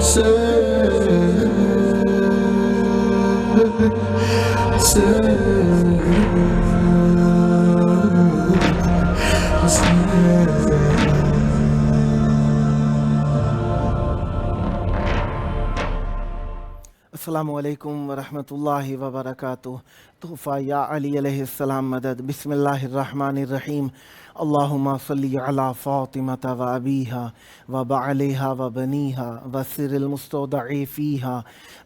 السلام علیکم ورحمۃ اللہ وبرکاتہ۔ تحفہ یا علی علیہ السلام مدد۔ بسم اللہ الرحمن الرحیم۔ اللہم صلی علی فاطمۃ و ابیہا و بعلیہا و بنیہا و سر المستودع فیہا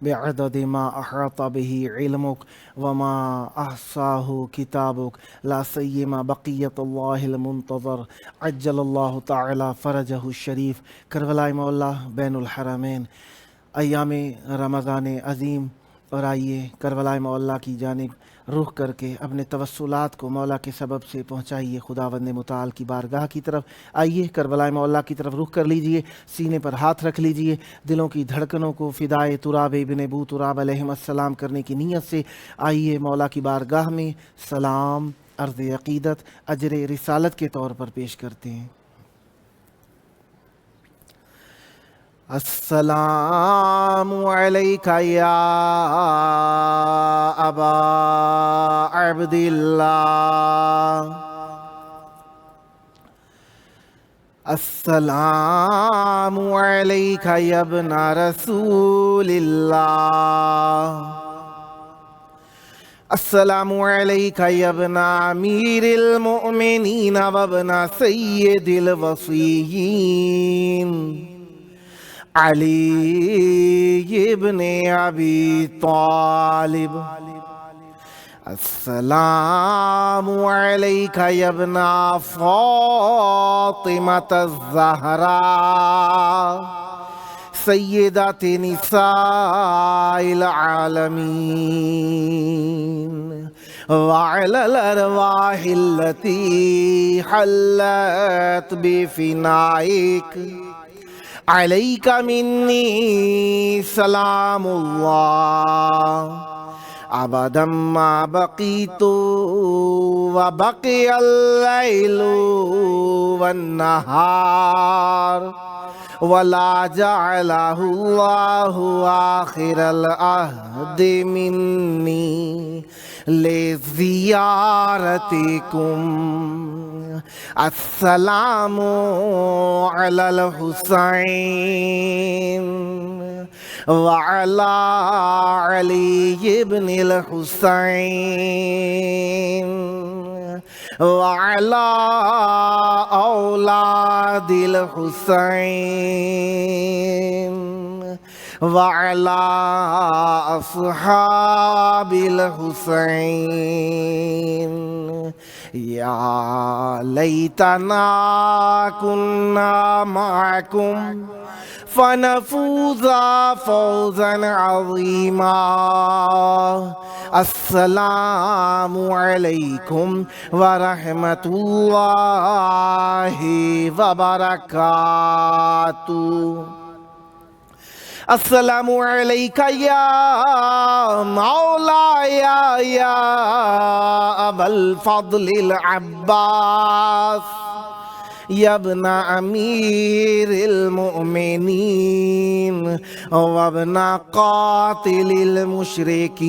بعدد ما احاط بہ علمک وما احصاہ کتابک لا سیما بقیت اللہ المنتظر عجل اللہ تعالی فرجہ الشریف۔ کربلائے مولا بین الحرمین، ایام رمضان عظیم، اور آئیے کربلائے مولا کی جانب رخ کر کے اپنے توسلات کو مولا کے سبب سے پہنچائیے خداوند متعال کی بارگاہ کی طرف۔ آئیے کربلائے مولا کی طرف رخ کر لیجئے، سینے پر ہاتھ رکھ لیجئے، دلوں کی دھڑکنوں کو فدائے تراب ابن ابو تراب علیہ السلام کرنے کی نیت سے آئیے مولا کی بارگاہ میں سلام، عرض عقیدت، اجر رسالت کے طور پر پیش کرتے ہیں۔ السلام علیک یا ابا عبداللہ، السلام علیک یا ابن رسول اللہ، السلام علیک یا ابن امیر المؤمنین و ابن سید الوصیین علی ابن ابی طالب، السلام علیک یا ابن فاطمۃ الزہراء سیدۃ نساء العالمین وعلی الارواح التي حلت بفنائک علیک منی سلام اللہ ابدا ما بقیت و بقی اللیل والنہار ولا جعلہ اللہ آخر العہد منی لزیارتکم۔ السلام علی الحسین وعلی علی ابن الحسین وعلی اولاد الحسین وعلی اصحاب الحسین۔ یا لیتنا کننا معکم فنفوز فوزا عظیما۔ السلام علیکم ورحمۃ اللہ وبرکاتہ۔ السلام علیک یا مولایا یا ابا الفضل العباس یا ابن امیر المؤمنین و ابن قاتل المشرکین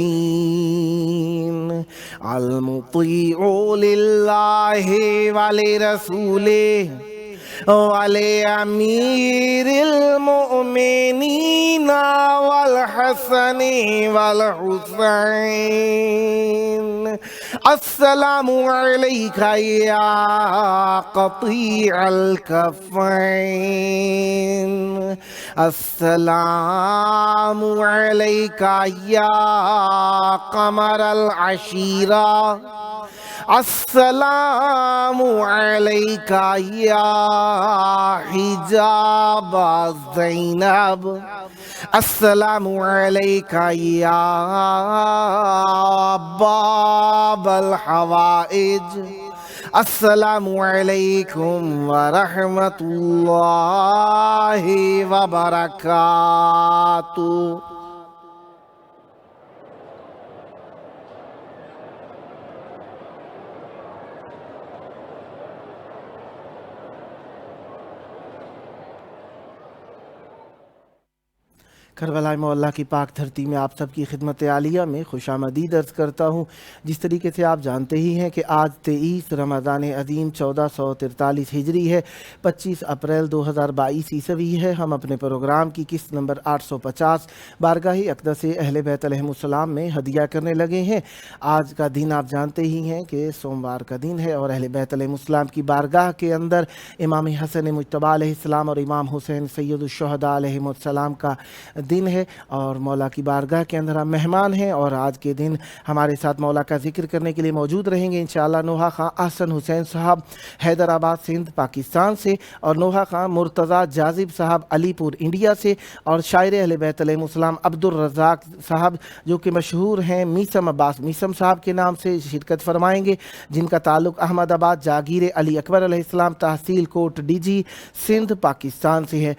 المطیع للہ ولرسولہ ولأمیر المؤمنین والحسن والحسین۔ السلام علیک یا قطیع الکفین، السلام علیک یا قمر العشیرہ، السلام علیک یا حجاب زینب، السلام علیک یا باب الحوائج، السلام علیکم ورحمۃ اللہ وبرکاتہ۔ کربلا مولا کی پاک دھرتی میں آپ سب کی خدمت عالیہ میں خوش آمدید عرض کرتا ہوں۔ جس طریقے سے آپ جانتے ہی ہیں کہ آج 23 رمضان عظیم 1443 ہجری ہے، 25 اپریل 2022 عیسوی ہے۔ ہم اپنے پروگرام کی قسط نمبر 850 بارگاہ اقدس اہل بیت علیہم السلام میں ہدیہ کرنے لگے ہیں۔ آج کا دن آپ جانتے ہی ہیں کہ سوموار کا دن ہے اور اہل بیت علیہم السلام کی بارگاہ کے اندر امام حسن مجتبیٰ علیہ السلام اور امام حسین سید الشہداء علیہم السلام کا دن ہے، اور مولا کی بارگاہ کے اندر ہم مہمان ہیں، اور آج کے دن ہمارے ساتھ مولا کا ذکر کرنے کے لیے موجود رہیں گے انشاءاللہ نوحہ خان احسن حسین صاحب حیدرآباد سندھ پاکستان سے، اور نوحہ خان مرتضیٰ جاذب صاحب علی پور انڈیا سے، اور شاعر اہل بیت علیہم السلام عبدالرزاق صاحب جو کہ مشہور ہیں میسم عباس میسم صاحب کے نام سے شرکت فرمائیں گے، جن کا تعلق احمد آباد جاگیر علی اکبر علیہ السلام تحصیل کوٹ ڈی جی سندھ پاکستان سے ہے۔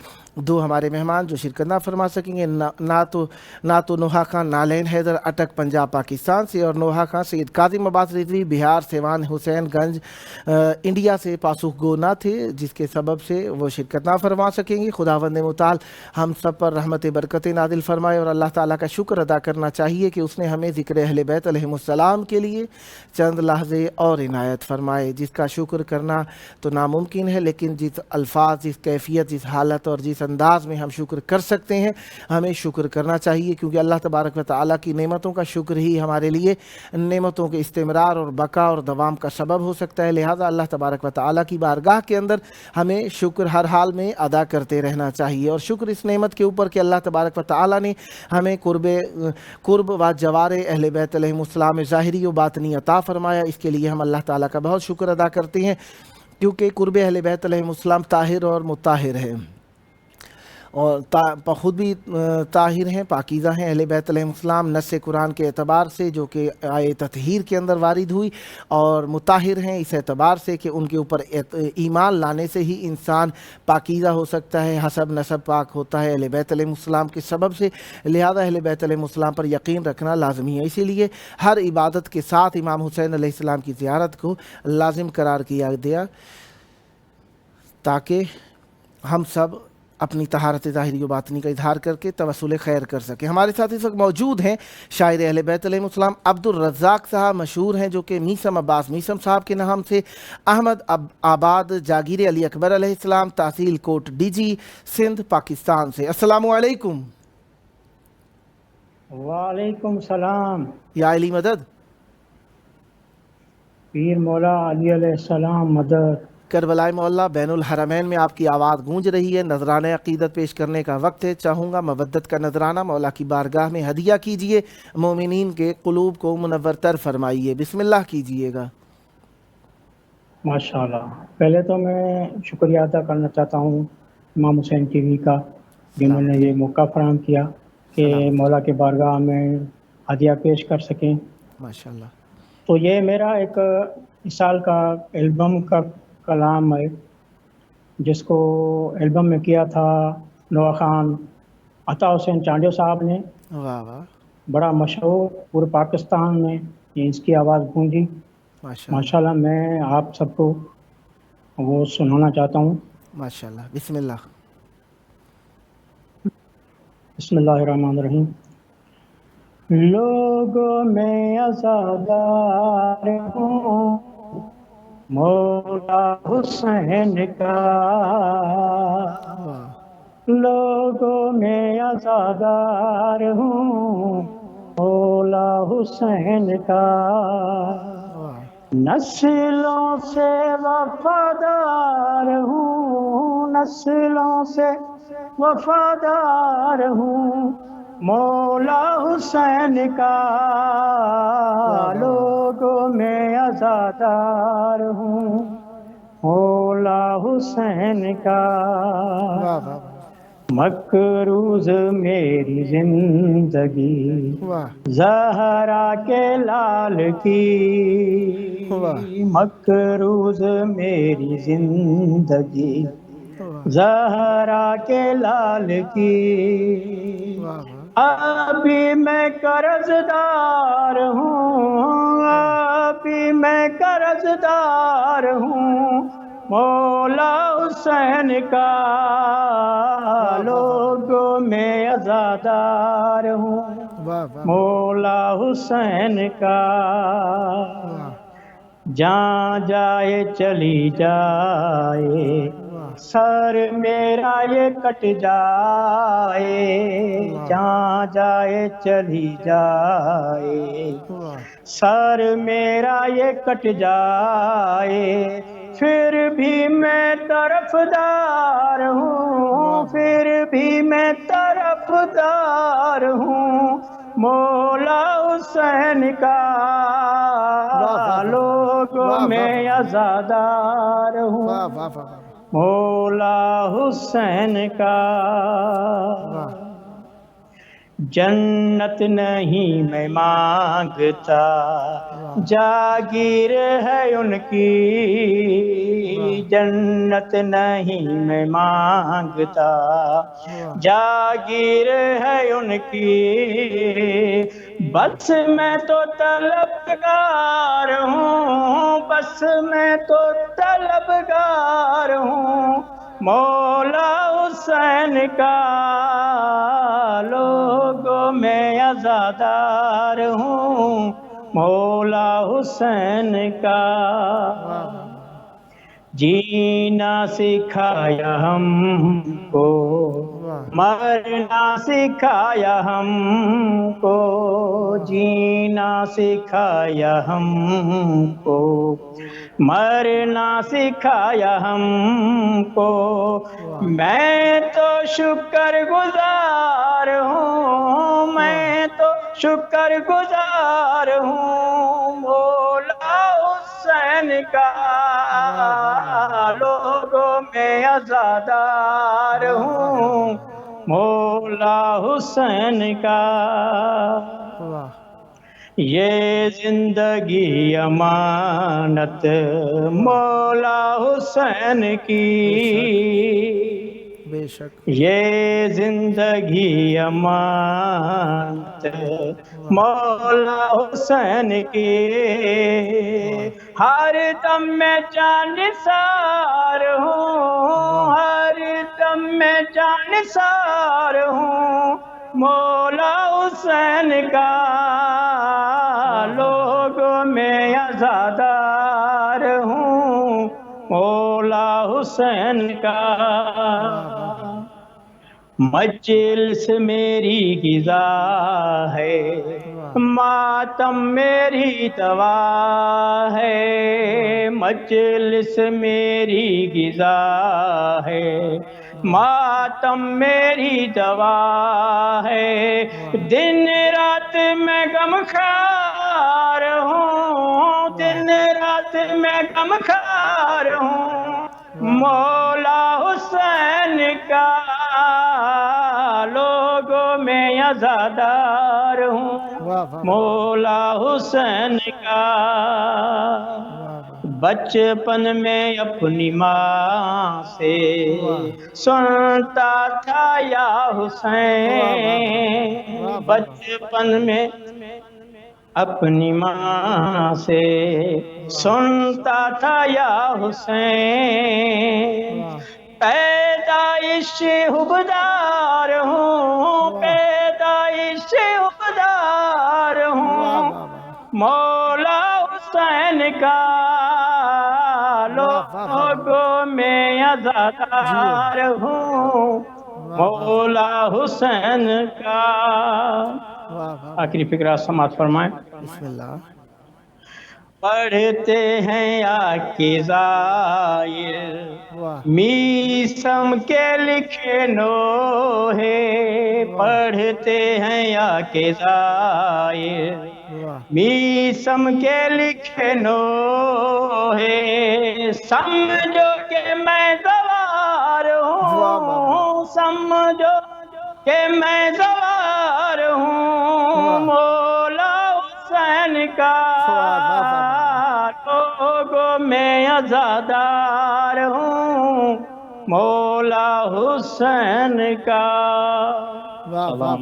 دو ہمارے مہمان جو شرکت نہ فرما سکیں گے، نہ تو نوحہ خان نالین حیدر اٹک پنجاب پاکستان سے، اور نوحہ خان سید کاظم عباس رضوی بہار سیوان حسین گنج انڈیا سے پاسخ گو نہ تھے، جس کے سبب سے وہ شرکت نہ فرما سکیں گے۔ خداوند متعال ہم سب پر رحمت برکت نازل فرمائے، اور اللہ تعالیٰ کا شکر ادا کرنا چاہیے کہ اس نے ہمیں ذکر اہل بیت علیہم السلام کے لیے چند لحظے اور عنایت فرمائے، جس کا شکر کرنا تو ناممکن ہے، لیکن جس الفاظ، جس کیفیت، جس حالت اور جس انداز میں ہم شکر کر سکتے ہیں ہمیں شکر کرنا چاہیے، کیونکہ اللہ تبارک و تعالیٰ کی نعمتوں کا شکر ہی ہمارے لیے نعمتوں کے استمرار اور بقا اور دوام کا سبب ہو سکتا ہے۔ لہٰذا اللہ تبارک و تعالیٰ کی بارگاہ کے اندر ہمیں شکر ہر حال میں ادا کرتے رہنا چاہیے، اور شکر اس نعمت کے اوپر کہ اللہ تبارک و تعالیٰ نے ہمیں قرب و جوار اہل بیت علیہم السلام ظاہری و باطنی عطا فرمایا۔ اس کے لیے ہم اللہ تعالیٰ کا بہت شکر ادا کرتے ہیں، کیونکہ قرب اہل بیت علیہم السلام طاہر اور مطہر ہے، اور خود بھی طاہر ہیں، پاکیزہ ہیں اہل بیت علیہم السلام نص قرآن کے اعتبار سے جو کہ آیے تطہیر کے اندر وارد ہوئی، اور مطہر ہیں اس اعتبار سے کہ ان کے اوپر ایمان لانے سے ہی انسان پاکیزہ ہو سکتا ہے، حسب نسب پاک ہوتا ہے اہل بیت علیہم السلام کے سبب سے۔ لہذا اہل بیت علیہم السلام پر یقین رکھنا لازمی ہے، اسی لیے ہر عبادت کے ساتھ امام حسین علیہ السلام کی زیارت کو لازم قرار کیا گیا، تاکہ ہم سب اپنی طہارت ظاہری و باطنی کا اظہار کر کے توسل خیر کر سکیں۔ ہمارے ساتھ اس وقت موجود ہیں شاعر اہل بیت علیہم السلام عبدالرزاق صاحب، مشہور ہیں جو کہ میسم عباس میسم صاحب کے نام سے، احمد آباد جاگیر علی اکبر علیہ السلام تحصیل کوٹ ڈی جی سندھ پاکستان سے۔ السلام علیکم۔ وعلیکم السلام۔ یا علی مدد۔ پیر مولا علی علیہ السلام مدد۔ کربلائے مولا بین الحرمین میں آپ کی آواز گونج رہی ہے، نذرانہ عقیدت پیش کرنے کا وقت ہے۔ چاہوں گا مودت کا نذرانہ مولا کی بارگاہ میں ہدیہ کیجئے، مومنین کے قلوب کو منور تر فرمائیے، بسم اللہ کیجئے گا۔ ماشاءاللہ، پہلے تو میں شکریہ ادا کرنا چاہتا ہوں امام حسین ٹی وی کا، جنہوں نے یہ موقع فراہم کیا کہ مولا کے بارگاہ میں ہدیہ پیش کر سکیں۔ ماشاءاللہ۔ تو یہ میرا ایک اس سال کا البم کا کلام ہے، جس کو البم میں کیا تھا نوحہ خان عطا حسین چانڈیو صاحب نے، واہ واہ، بڑا مشہور پورے پاکستان میں اس کی آواز گونجی۔ ماشاءاللہ میں آپ سب کو وہ سنانا چاہتا ہوں۔ ماشاءاللہ، بسم اللہ۔ بسم اللہ الرحمن الرحیم۔ لوگوں میں عزادار ہوں مولا حسین کا، لوگوں میں عزادار ہوں مولا حسین کا، نسلوں سے وفادار ہوں، نسلوں سے وفادار ہوں مولا حسین کا، لوگوں میں عزادار ہوں مولا حسین کا، مقروض میری زندگی زہرا کے لال کی، مقروض میری زندگی زہرا کے لال کی، ابھی میں قرض دار ہوں، ابھی میں قرض دار ہوں مولا حسین کا، لوگوں میں عزادار ہوں واہ واہ مولا حسین کا، واہ جہاں جائے چلی جائے واہ سر میرا یہ کٹ جائے، جہاں جائے چلی جائے واہ سر میرا یہ کٹ جائے، پھر بھی میں طرفدار ہوں، پھر بھی میں طرفدار ہوں مولا حسین کا، لوگوں میں عزادار ہوں واہ واہ واہ مولا حسین کا۔ واہ جنت نہیں میں مانگتا، جاگیر ہے ان کی، جنت نہیں میں مانگتا، جاگیر ہے ان کی، بس میں تو طلبگار ہوں، بس میں تو طلبگار ہوں مولا حسین کا، لوگوں میں عزادار ہوں مولا حسین کا، جینا سکھایا ہم کو، مرنا سکھایا ہم کو، جینا سکھایا ہم کو، مرنا سکھایا ہم کو، میں تو شکر گزار ہوں، میں تو شکر گزار ہوں مولا حسین کا، لوگوں میں عزادار ہوں مولا حسین کا، یہ زندگی امانت مولا حسین کی، بے شک یہ زندگی امانت مولا حسین کی، ہر دم میں جانثار ہوں، ہر دم میں جانثار ہوں مولا حسین کا، لوگوں میں عزادار ہوں مولا حسین کا، مجلس میری غذا ہے، ماتم میری دوا ہے، مجلس میری غذا ہے، ماتم میری دوا ہے، دن رات میں غمخوار ہوں، دن رات میں غمخوار ہوں مولا حسین کا، لوگوں میں عزادار ہوں مولا حسین کا، بچپن میں اپنی ماں سے سنتا تھا یا حسین، بچپن میں اپنی ماں سے سنتا تھا یا حسین، پیدائش حبدار ہوں، پیدائش حبدار ہوں مولا حسین کا، لوگوں میں عزادار ہوں مولا حسین کا۔ آخری فقرہ سماعت فرمائیں۔ بسم اللہ۔ پڑھتے ہیں یا کے ظاہر میسم کے لکھے نوحے، پڑھتے ہیں یا کے ظاہر میسم کے لکھے نوحے، سمجھو کہ میں سوار ہوں، سمجھو کہ میں سوار ہوں مولا حسین کا، لوگوں میں عزادار ہوں مولا حسین کا۔ واہ واہ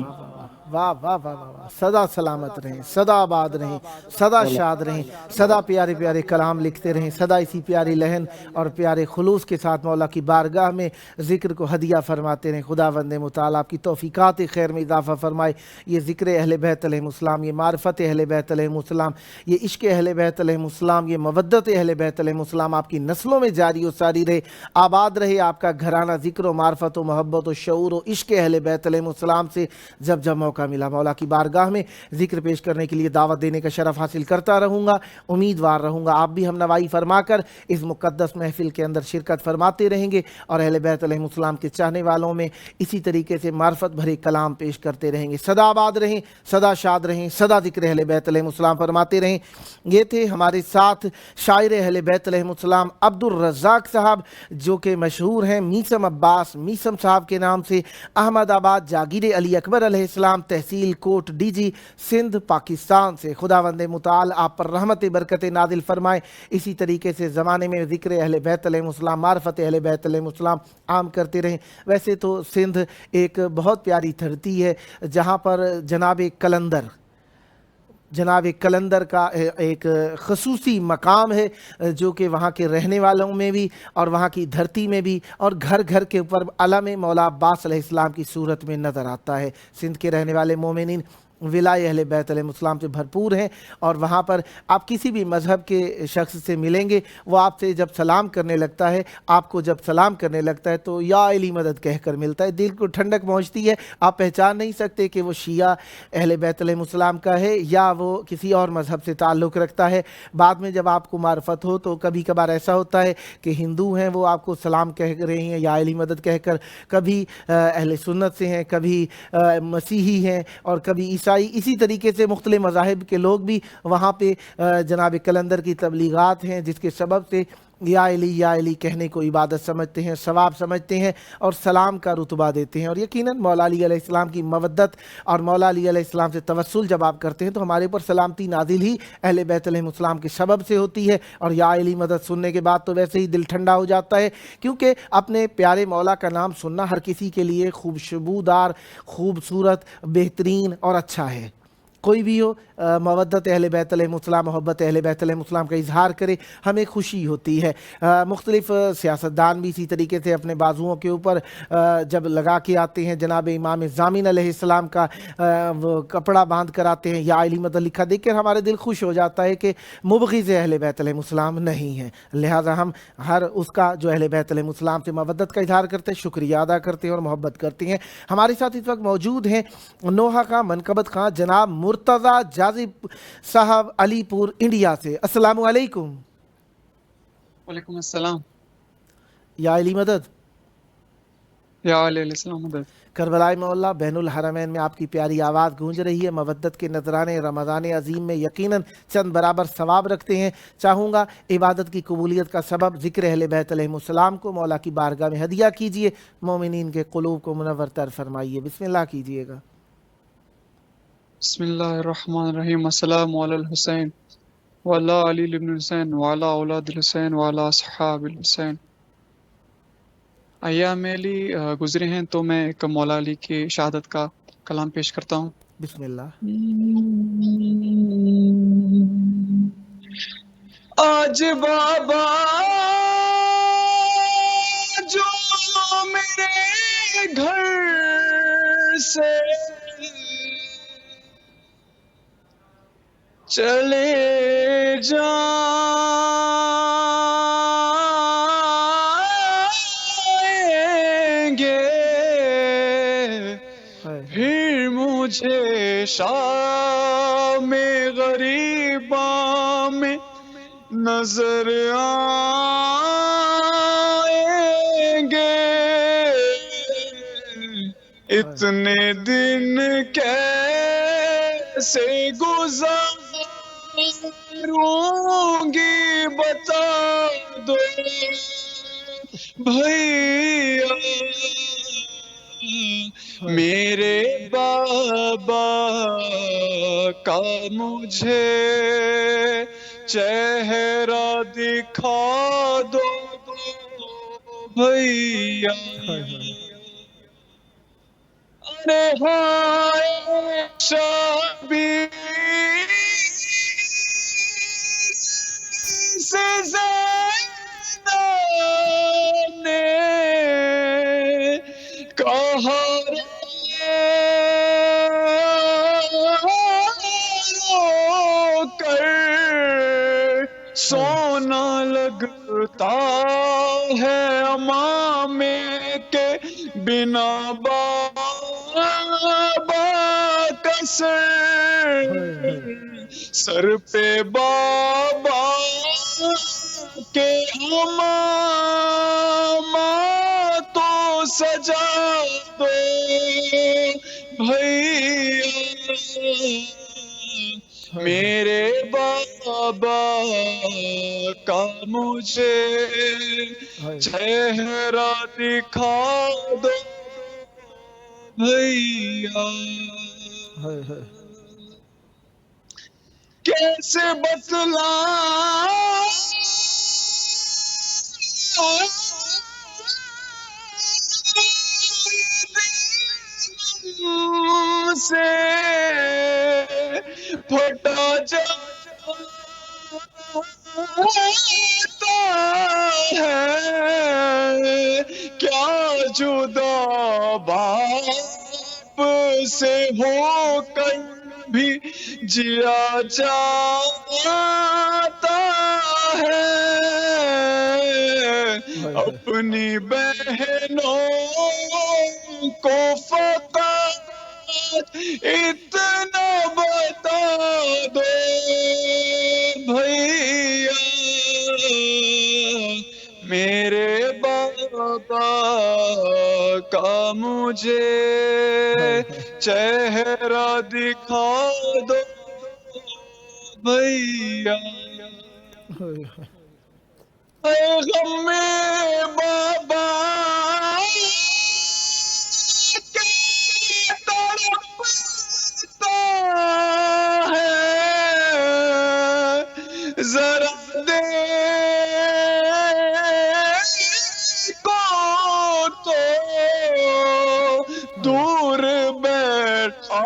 واہ واہ واہ واہ واہ، صدا سلامت رہیں، صدا آباد رہیں، صدا شاد رہیں، صدا پیارے پیارے کلام لکھتے رہیں، صدا اسی پیاری لہن اور پیارے خلوص کے ساتھ مولا کی بارگاہ میں ذکر کو ہدیہ فرماتے رہیں۔ خداوند متعال آپ کی توفیقات خیر میں اضافہ فرمائے۔ یہ ذکر اہل بیت علیہ السلام، یہ معرفت اہل بیت علیہ السلام، یہ عشق اہل بیت علیہ السلام، یہ مودت اہل بیت علیہ السلام آپ کی نسلوں میں جاری و ساری رہے، آباد رہے آپ کا گھرانہ ذکر و معرفت و محبت و شعور و عشق اہل بیت علیہ السلام سے جب جب موقع ملا مولا کی بارگاہ میں ذکر پیش کرنے کے لیے دعوت دینے کا شرف حاصل کرتا رہوں گا، امیدوار رہوں گا آپ بھی ہم نوائی فرما کر اس مقدس محفل کے اندر شرکت فرماتے رہیں گے اور اہل بیت علیہ السلام کے چاہنے والوں میں اسی طریقے سے معرفت بھرے کلام پیش کرتے رہیں گے۔ صدا آباد رہیں، صدا شاد رہیں، صدا ذکر اہل بیت علیہ السلام فرماتے رہیں۔ یہ تھے ہمارے ساتھ شاعر اہل بیت علیہ السلام عبد الرزاق صاحب، جو کہ مشہور ہیں میسم عباس میسم صاحب کے نام سے، احمد آباد جاگیر علی اکبر علیہ السلام، تحصیل کوٹ ڈی جی سندھ پاکستان سے۔ خداوند متعال آپ پر رحمت برکت نازل فرمائے، اسی طریقے سے زمانے میں ذکر اہل بیت علیہ السلام، معرفت اہل بیت علیہ السلام عام کرتے رہیں۔ ویسے تو سندھ ایک بہت پیاری دھرتی ہے جہاں پر جناب کلندر کا ایک خصوصی مقام ہے، جو کہ وہاں کے رہنے والوں میں بھی اور وہاں کی دھرتی میں بھی اور گھر گھر کے اوپر علم مولا عباس علیہ السلام کی صورت میں نظر آتا ہے۔ سندھ کے رہنے والے مومنین ولائے اہل بیت علیہ السلام سے بھرپور ہیں، اور وہاں پر آپ کسی بھی مذہب کے شخص سے ملیں گے، وہ آپ سے جب سلام کرنے لگتا ہے، آپ کو جب سلام کرنے لگتا ہے تو یا علی مدد کہہ کر ملتا ہے، دل کو ٹھنڈک پہنچتی ہے۔ آپ پہچان نہیں سکتے کہ وہ شیعہ اہل بیت علیہ السلام کا ہے یا وہ کسی اور مذہب سے تعلق رکھتا ہے۔ بعد میں جب آپ کو معرفت ہو تو کبھی کبھار ایسا ہوتا ہے کہ ہندو ہیں، وہ آپ کو سلام کہہ رہے ہیں یا علی مدد کہہ کر، کبھی اہل سنت سے ہیں، کبھی مسیحی ہیں، اور کبھی عیسائی، اسی طریقے سے مختلف مذاہب کے لوگ بھی وہاں پہ جناب کلندر کی تبلیغات ہیں، جس کے سبب سے یا علی کہنے کو عبادت سمجھتے ہیں، ثواب سمجھتے ہیں اور سلام کا رتبہ دیتے ہیں۔ اور یقیناً مولا علی علیہ السلام کی مودت اور مولا علی علیہ السلام سے توسل جب آپ کرتے ہیں تو ہمارے اوپر سلامتی نازل ہی اہل بیت علیہ السلام کے سبب سے ہوتی ہے، اور یا علی مدد سننے کے بعد تو ویسے ہی دل ٹھنڈا ہو جاتا ہے، کیونکہ اپنے پیارے مولا کا نام سننا ہر کسی کے لیے خوشبودار، خوبصورت، بہترین اور اچھا ہے۔ کوئی بھی ہو، مودت اہل بیت علیہ السلام، محبت اہل بیت علیہ السلام کا اظہار کرے، ہمیں خوشی ہوتی ہے۔ مختلف سیاستدان بھی اسی طریقے سے اپنے بازوؤں کے اوپر جب لگا کے آتے ہیں جناب امام ضامن علیہ السلام کا وہ کپڑا باندھ کر آتے ہیں، یا علی مدد لکھا دیکھ کر ہمارے دل خوش ہو جاتا ہے کہ مبغض اہل بیت علیہ السلام نہیں ہیں، لہٰذا ہم ہر اس کا جو اہل بیت علیہ السلام سے مودت کا اظہار کرتے ہیں، شکریہ ادا کرتے ہیں اور محبت کرتے ہیں۔ ہمارے ساتھ اس وقت موجود ہیں نوحہ کا منقبت خاں جناب مرتضیٰ جازب صاحب، علی پور انڈیا سے۔ السلام علیکم۔ وعلیکم السلام۔ یا علی مدد، یا علیہ السلام مدد۔ کربلائے مولا بین الحرمین میں آپ کی پیاری آواز گونج رہی ہے۔ مودت کے نذرانے رمضان عظیم میں یقیناً چند برابر ثواب رکھتے ہیں۔ چاہوں گا عبادت کی قبولیت کا سبب ذکر اہل بیت علیہ السلام کو مولا کی بارگاہ میں ہدیہ کیجئے، مومنین کے قلوب کو منور تر فرمائیے۔ بسم اللہ کیجئے گا۔ بسم اللہ الرحمن الرحیم۔ السلام علی الحسین وعلی علی ابن الحسین وعلی اولاد الحسین وعلی اصحاب الحسین۔ ایام علی گزرے ہیں تو میں ایک مولا علی کی شہادت کا کلام پیش کرتا ہوں۔ بسم اللہ۔ آج بابا جو میرے گھر سے چلے جائیں گے، پھر مجھے شام غریباں میں نظر آئیں گے، اتنے دن کیسے گزاروں گی بتا دو بھیا، میرے بابا کا مجھے چہرہ دکھا دو بھیا۔ نہائے شبیر سے زینب نے کہا رو کر سونا لگتا ہے امامے کے بنا بابا کا سر پہ بابا کے امامہ تو سجا دو بھیا میرے بابا کا مجھے چہرہ دکھا دو بھیا کیسے بتلا سے پھٹا جاتا ہے کیا جدا باپ سے ہو کر بھی جیا جاتا ہے اپنی بہنوں کو فقط اتنا بتا دو بھیا میرے بابا کا مجھے چہرہ دکھا دو بھیا اے غم میں بابا کے تڑپتا ہے ذرا دیکھو تو دور بیٹھا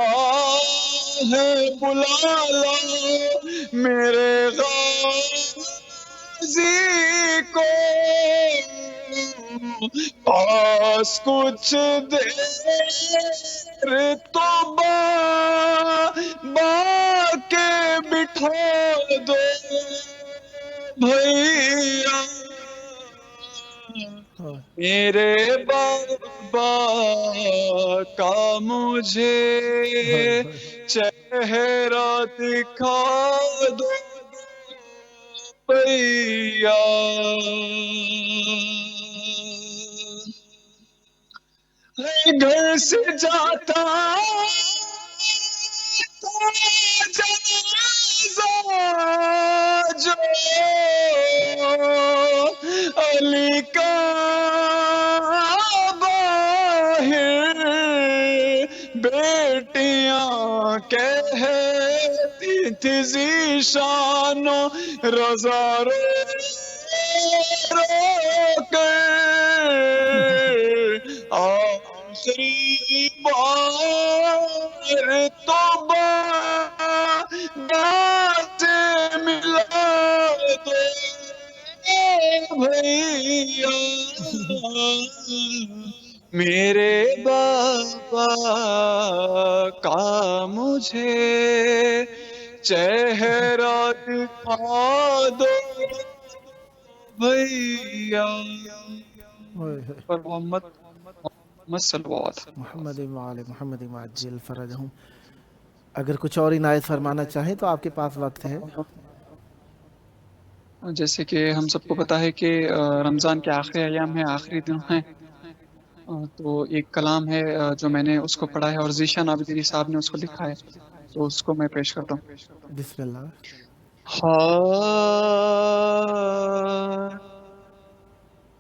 ہے بلا لا میرے غازی کو پاس کچھ دیر تو با کے بٹھا دو بھیا میرے بابا کا مجھے چہرہ دکھا دو بھیا گھر سے جاتا جنازہ جو علی کا باہر بیٹیاں کہتی تھی ذیشانو رضا رو کر آخری بار تو بات ملا دو بھیا میرے بابا کا مجھے چہرہ دکھا دو بھیا محمد محمد وعلی محمد عجل فرجہم. اگر کچھ اور عنایت فرمانا چاہیں تو آپ کے پاس وقت ہے. جیسے کہ ہم سب کو پتا ہے کہ رمضان کے آخری ایام ہیں، آخری دن ہیں، تو ایک کلام ہے جو میں نے اس کو پڑھا ہے اور ذیشان عابدی صاحب نے اس کو لکھا ہے، تو اس کو میں پیش کرتا ہوں. بسم اللہ.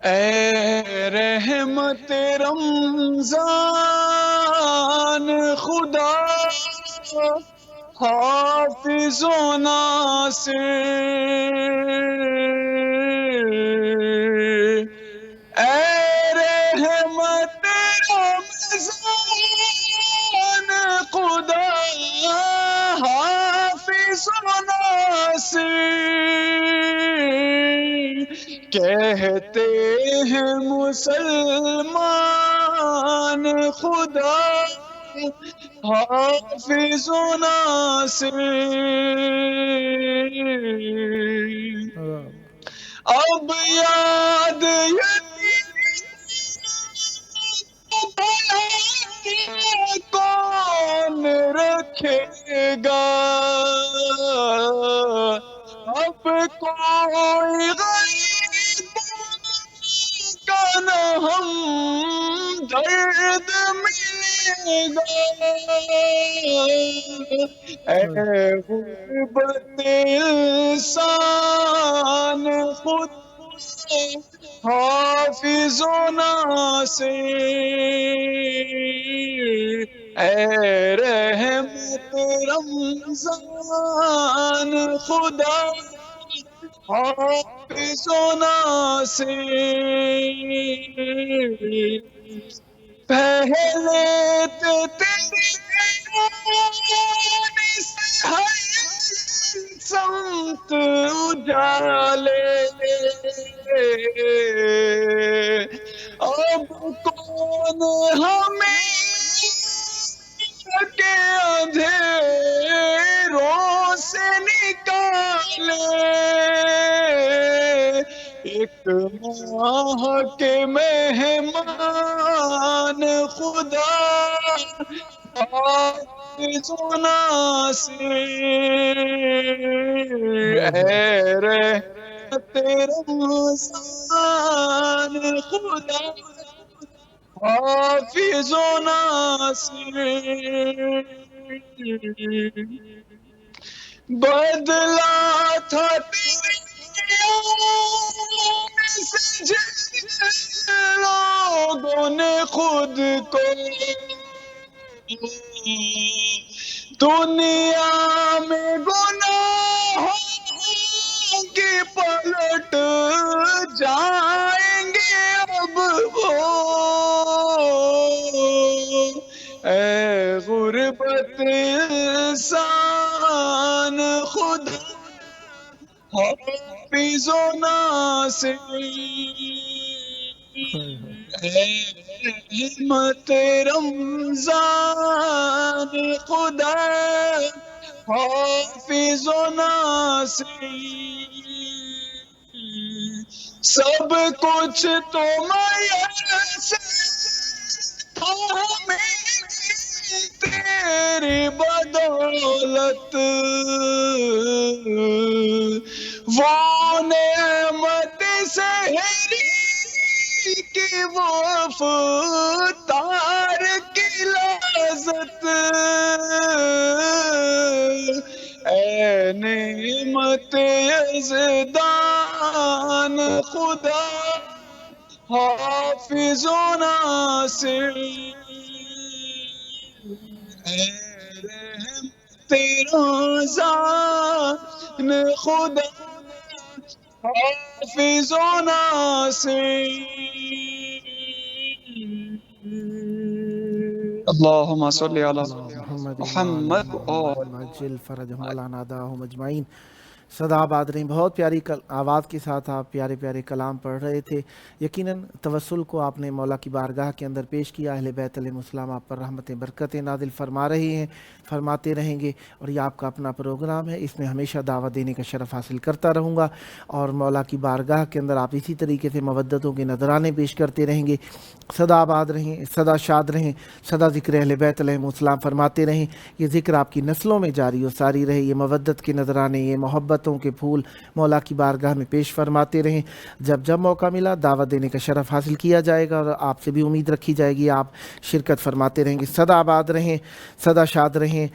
اے رحمت رمضان خدا حافظ و ناصر، اے رحمت رمضان ناصر کہتے ہیں مسلمان خدا حافظ و ناصر اب یاد کون رکھے گا اب کوئی غریب کا نہ ہم درد ملے گا اے غربت انسان خود حافظ و ناصر اے رحمت رمضان خدا حافظ و ناصر پہلے تو تیری سے ہر سمت اجالے اب کون ہمیں کے اندھیروں سے نکالے ایک ماہ کے مہمان خدا حافظ و ناصر اے رحمت رمضان خدا حافظ و ناصر بدلا تھا تیرے سے لوگوں نے خود کو دنیا میں گناہوں کی پلٹ جائیں گے اب وہ اے غربت انسان خدا حافظ و ناصر رحمت رمضان خدا حافظ و ناصر سب کچھ تو میسر تھا ہمیں تیری بدولت وہ نعمت سحری کی وہ افطار کی لذت اے نعمت یزدان خدا حافظ و ناصر اے رحمت رمضان خدا حافظ و ناصر اللہم صلی علی محمد عجل فرجہم ولا داہم اجمعین. صدا آباد رہیں. بہت پیاری آواز کے ساتھ آپ پیارے پیارے کلام پڑھ رہے تھے. یقیناً توسل کو آپ نے مولا کی بارگاہ کے اندر پیش کیا. اہل بیت علیہ السلام آپ پر رحمتیں برکتیں نازل فرما رہے ہیں, فرماتے رہیں گے, اور یہ آپ کا اپنا پروگرام ہے. اس میں ہمیشہ دعوت دینے کا شرف حاصل کرتا رہوں گا, اور مولا کی بارگاہ کے اندر آپ اسی طریقے سے مودتوں کے نذرانے پیش کرتے رہیں گے. صدا آباد رہیں, صدا شاد رہیں, صدا ذکر اہل بیت علیہ السلام فرماتے رہیں. یہ ذکر آپ کی نسلوں میں جاری و ساری رہے. یہ مودت کے نذرانے, یہ محبتوں کے پھول مولا کی بارگاہ میں پیش فرماتے رہیں. جب جب موقع ملا دعوت دینے کا شرف حاصل کیا جائے گا, اور آپ سے بھی امید رکھی جائے گی آپ شرکت فرماتے رہیں گے. صدا آباد رہیں, صدا شاد رہیں,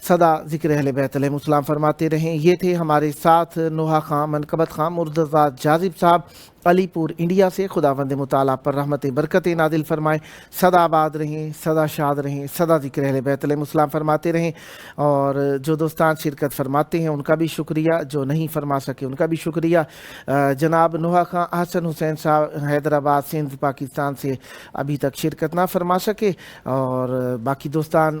صدا ذکر اہل بیت علیہ السلام فرماتے رہیں. یہ تھے ہمارے ساتھ نوحہ خان, منقبت خان مرتضیٰ جاذب صاحب علی پور انڈیا سے. خداوند مطالعہ پر رحمتیں برکتیں نازل فرمائیں. صدا آباد رہیں, صدا شاد رہیں, صدا ذکر اہل بیت علیہ السلام فرماتے رہیں. اور جو دوستان شرکت فرماتے ہیں ان کا بھی شکریہ, جو نہیں فرما سکے ان کا بھی شکریہ. جناب نوحہ خان حسن حسین صاحب حیدرآباد سندھ پاکستان سے ابھی تک شرکت نہ فرما سکے, اور باقی دوستان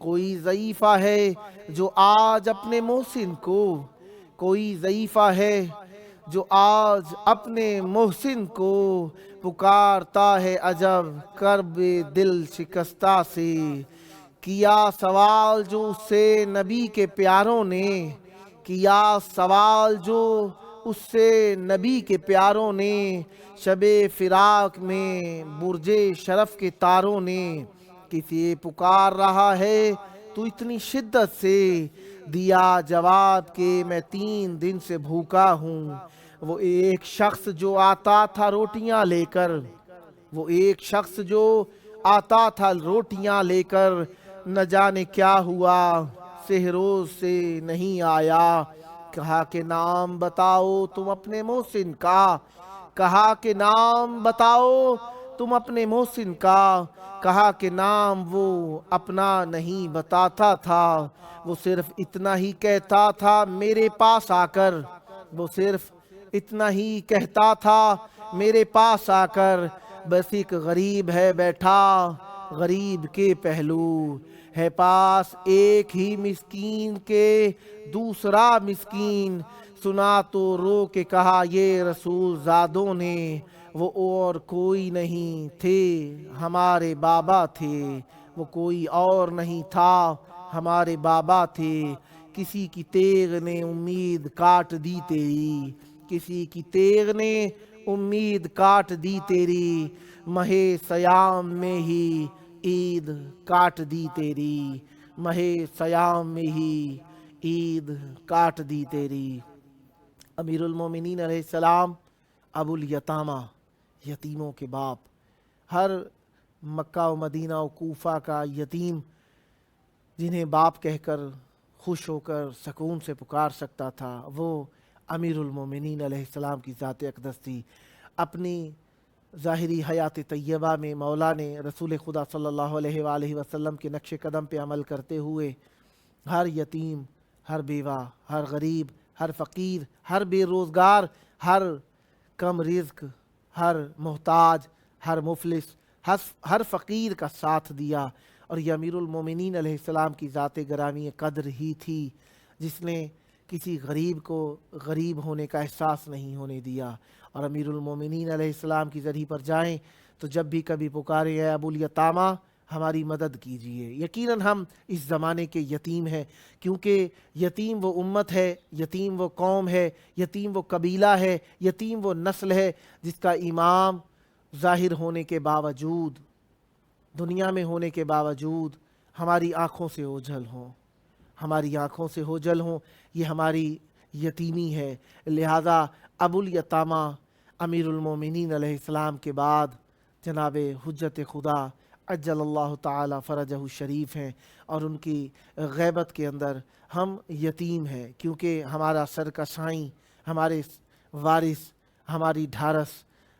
کوئی ضعیفہ ہے جو آج اپنے محسن کو، کوئی ضعیفہ ہے جو آج اپنے محسن کو پکارتا ہے عجب کرب دل شکستہ سے۔ کیا سوال جو اس سے نبی کے پیاروں نے، کیا سوال جو اس سے نبی کے پیاروں نے، شب فراق میں برج شرف کے تاروں نے۔ کسی پکار رہا ہے تو اتنی شدت سے، دیا جواب کہ میں 3 دن سے بھوکا ہوں۔ وہ ایک شخص جو آتا تھا روٹیاں لے کر، وہ ایک شخص جو آتا تھا روٹیاں لے کر، نہ جانے کیا ہوا سحروز سے نہیں آیا۔ کہا کہ نام بتاؤ تم اپنے محسن کا، کہا کہ نام بتاؤ تم اپنے محسن کا۔ کہا کہ نام وہ اپنا نہیں بتاتا تھا، وہ صرف اتنا ہی کہتا تھا میرے پاس آ کر، وہ صرف اتنا ہی کہتا تھا میرے پاس آ کر۔ بس ایک غریب ہے بیٹھا غریب کے پہلو، ہے پاس ایک ہی مسکین کے دوسرا مسکین۔ سنا تو رو کے کہا یہ رسول زادوں نے، وہ اور کوئی نہیں تھے ہمارے بابا تھے، وہ کوئی اور نہیں تھا ہمارے بابا تھے۔ کسی کی تیغ نے امید کاٹ دی تیری، کسی کی تیغ نے امید کاٹ دی تیری، ماہ سیام میں ہی عید کاٹ دی تیری، ماہ سیام میں ہی عید کاٹ دی تیری۔ امیر المومنین علیہ السلام ابو الیتامہ، یتیموں کے باپ، ہر مکہ و مدینہ و کوفہ کا یتیم جنہیں باپ کہہ کر خوش ہو کر سکون سے پکار سکتا تھا، وہ امیر المومنین علیہ السلام کی ذات اقدس تھی۔ اپنی ظاہری حیات طیبہ میں مولا نے رسول خدا صلی اللہ علیہ وآلہ وسلم کے نقش قدم پہ عمل کرتے ہوئے ہر یتیم، ہر بیوہ، ہر غریب، ہر فقیر، ہر بے روزگار، ہر کم رزق، ہر محتاج، ہر مفلس، ہر فقیر کا ساتھ دیا۔ اور یہ امیر المومنین علیہ السلام کی ذات گرامی قدر ہی تھی جس نے کسی غریب کو غریب ہونے کا احساس نہیں ہونے دیا۔ اور امیر المومنین علیہ السلام کی ذریعے پر جائیں تو جب بھی کبھی پکارے اے ابو الیتامہ ہماری مدد کیجئے۔ یقیناً ہم اس زمانے کے یتیم ہیں، کیونکہ یتیم وہ امت ہے، یتیم وہ قوم ہے، یتیم وہ قبیلہ ہے، یتیم وہ نسل ہے جس کا امام ظاہر ہونے کے باوجود، دنیا میں ہونے کے باوجود ہماری آنکھوں سے اوجھل ہوں، ہماری آنکھوں سے اوجھل ہوں۔ یہ ہماری یتیمی ہے۔ لہذا ابو الیتامہ امیر المومنین علیہ السلام کے بعد جناب حجت خدا عجل اللہ تعالی فرجہ الشریف ہیں، اور ان کی غیبت کے اندر ہم یتیم ہیں، کیونکہ ہمارا سر کا سائیں، ہمارے وارث، ہماری ڈھارس،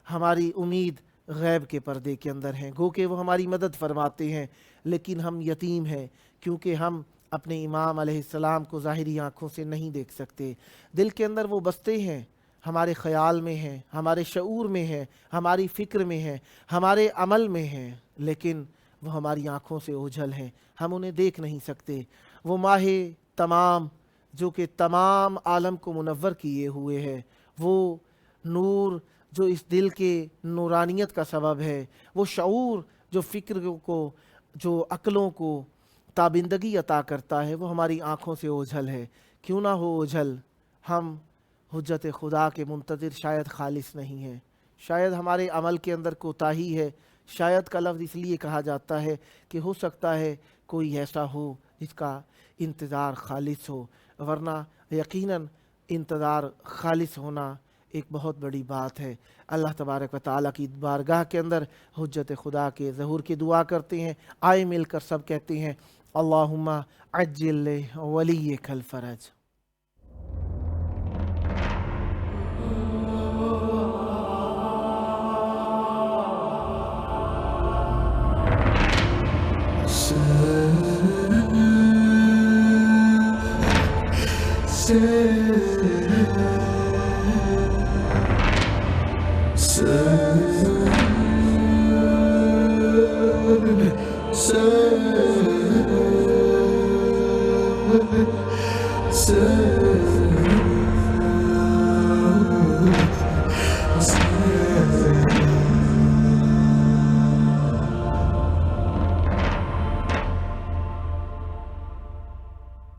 ہماری امید غیب کے پردے کے اندر ہیں، گو کہ وہ ہماری مدد فرماتے ہیں، لیکن ہم یتیم ہیں کیونکہ ہم اپنے امام علیہ السلام کو ظاہری آنکھوں سے نہیں دیکھ سکتے۔ دل کے اندر وہ بستے ہیں، ہمارے خیال میں ہیں، ہمارے شعور میں ہیں، ہماری فکر میں ہیں، ہمارے عمل میں ہیں، لیکن وہ ہماری آنکھوں سے اوجھل ہیں، ہم انہیں دیکھ نہیں سکتے۔ وہ ماہ تمام جو کہ تمام عالم کو منور کیے ہوئے ہے، وہ نور جو اس دل کے نورانیت کا سبب ہے، وہ شعور جو فکر کو، جو عقلوں کو تابندگی عطا کرتا ہے، وہ ہماری آنکھوں سے اوجھل ہے۔ کیوں نہ ہو اوجھل، ہم حجت خدا کے منتظر شاید خالص نہیں ہیں، شاید ہمارے عمل کے اندر کوتاہی ہے۔ شاید کا لفظ اس لیے کہا جاتا ہے کہ ہو سکتا ہے کوئی ایسا ہو جس کا انتظار خالص ہو، ورنہ یقیناً انتظار خالص ہونا ایک بہت بڑی بات ہے۔ اللہ تبارک و تعالیٰ کی بارگاہ کے اندر حجت خدا کے ظہور کی دعا کرتے ہیں۔ آئے مل کر سب کہتے ہیں اللہم عجل ولیک الفرج۔ Sir سے